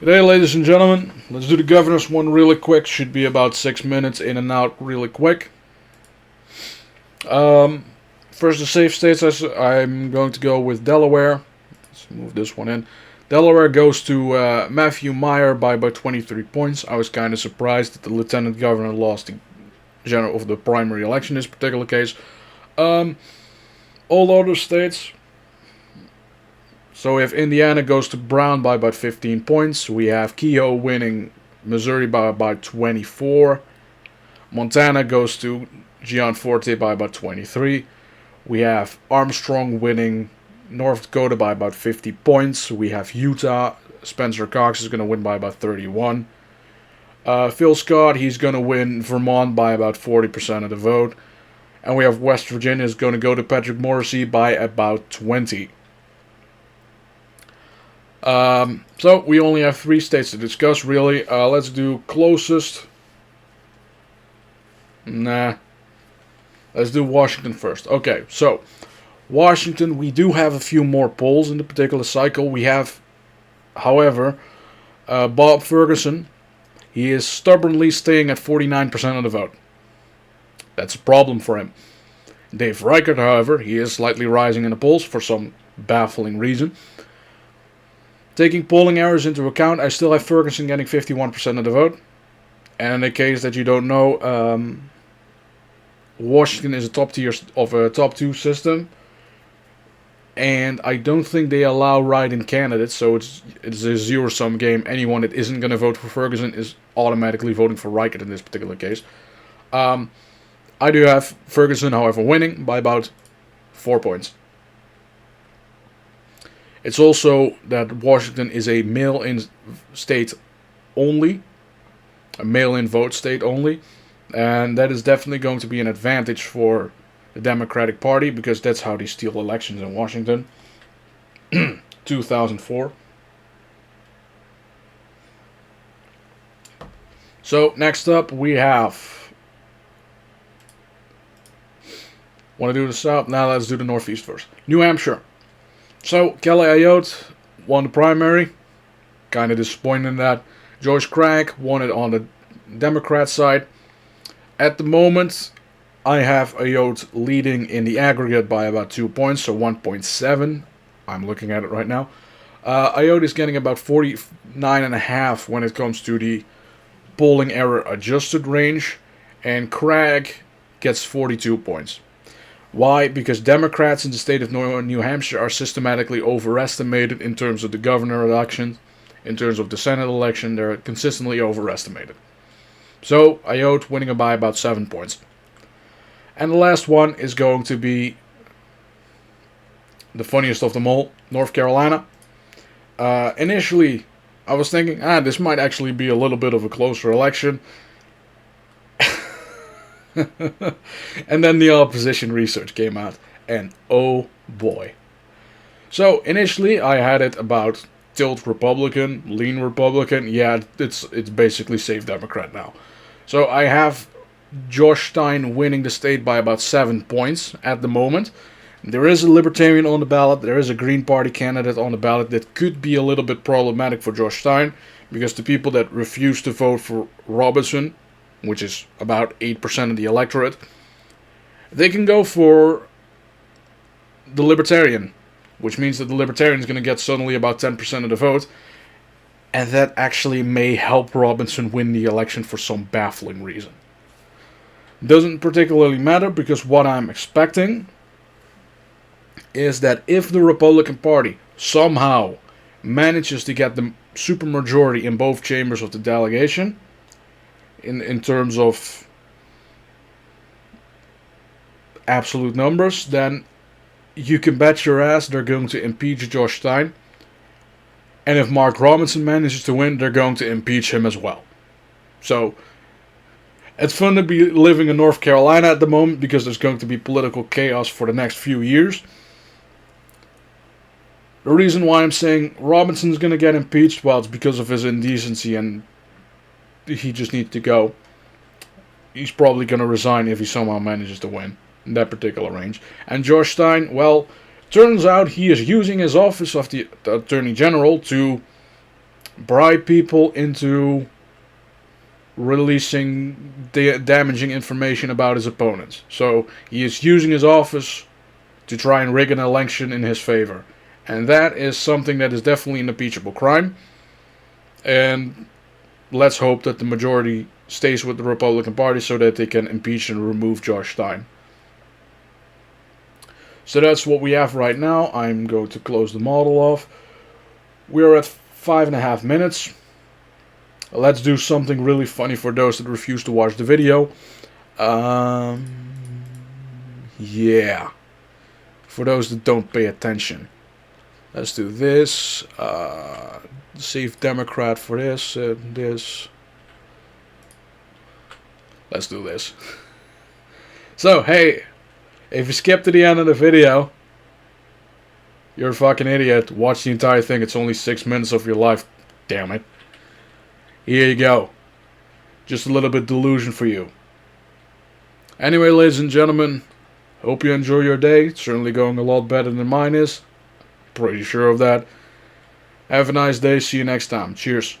G'day, ladies and gentlemen. Let's do the governor's one really quick. Should be about 6 minutes in and out really quick. First, the safe states. I'm going to go with Delaware. Let's move this one in. Delaware goes to Matthew Meyer by about 23 points. I was kind of surprised that the lieutenant governor lost the general of the primary election in this particular case. All other states. So we have Indiana goes to Brown by about 15 points. We have Kehoe winning Missouri by about 24. Montana goes to Gianforte by about 23. We have Armstrong winning North Dakota by about 50 points. We have Utah. Spencer Cox is going to win by about 31. Phil Scott, he's going to win Vermont by about 40% of the vote. And we have West Virginia is going to go to Patrick Morrisey by about 20. So we only have 3 states to discuss, really. Let's do closest. Let's do Washington first. Okay, so Washington, we do have a few more polls in the particular cycle. We have, however, Bob Ferguson. He is stubbornly staying at 49% of the vote. That's a problem for him. Dave Reichert, however, he is slightly rising in the polls for some baffling reason. Taking polling errors into account, I still have Ferguson getting 51% of the vote. And in the case that you don't know, Washington is a top tier of a top 2 system. And I don't think they allow write-in candidates, so it's a zero-sum game. Anyone that isn't going to vote for Ferguson is automatically voting for Reichert in this particular case. I do have Ferguson, however, winning by about 4 points. It's also that Washington is a mail-in state only, a mail-in vote state only, and that is definitely going to be an advantage for the Democratic Party because that's how they steal elections in Washington. 2004. So next up we have. Want to do the South? Now let's do the Northeast first. New Hampshire. So, Kelly Ayotte won the primary. Kind of disappointed in that. Joyce Craig won it on the Democrat side. At the moment, I have Ayotte leading in the aggregate by about 2 points, so 1.7. I'm looking at it right now. Ayotte is getting about 49.5 when it comes to the polling error adjusted range. And Craig gets 42 points. Why? Because Democrats in the state of New Hampshire are systematically overestimated in terms of the governor election, in terms of the Senate election, they're consistently overestimated. So, Ayotte winning by about 7 points. And the last one is going to be the funniest of them all, North Carolina. Initially, I was thinking, this might actually be a little bit of a closer election. And then the opposition research came out, and oh boy. So initially I had it about tilt Republican, lean Republican. Yeah, it's basically safe Democrat now. So I have Josh Stein winning the state by about 7 points at the moment. There is a Libertarian on the ballot. There is a Green Party candidate on the ballot that could be a little bit problematic for Josh Stein because the people that refuse to vote for Robinson, which is about 8% of the electorate, they can go for the Libertarian, which means that the Libertarian is going to get suddenly about 10% of the vote, and that actually may help Robinson win the election for some baffling reason. Doesn't particularly matter because what I'm expecting is that if the Republican Party somehow manages to get the supermajority in both chambers of the delegation, in terms of absolute numbers, then you can bet your ass they're going to impeach Josh Stein. And if Mark Robinson manages to win, they're going to impeach him as well. So, it's fun to be living in North Carolina at the moment because there's going to be political chaos for the next few years. The reason why I'm saying Robinson's going to get impeached, well, it's because of his indecency and he just needs to go. He's probably going to resign if he somehow manages to win in that particular range. And Josh Stein, well, turns out he is using his office of the Attorney General to bribe people into releasing damaging information about his opponents. So he is using his office to try and rig an election in his favor. And that is something that is definitely an impeachable crime. And let's hope that the majority stays with the Republican Party so that they can impeach and remove Josh Stein. So that's what we have right now. I'm going to close the model off. We're at 5.5 minutes. Let's do something really funny for those that refuse to watch the video. Yeah. For those that don't pay attention. Let's do this. Save Democrat for this. This. Let's do this. So, hey. If you skip to the end of the video, you're a fucking idiot. Watch the entire thing. It's only 6 minutes of your life. Damn it. Here you go. Just a little bit delusion for you. Anyway, ladies and gentlemen, hope you enjoy your day. It's certainly going a lot better than mine is. Pretty sure of that. Have a nice day. See you next time. Cheers.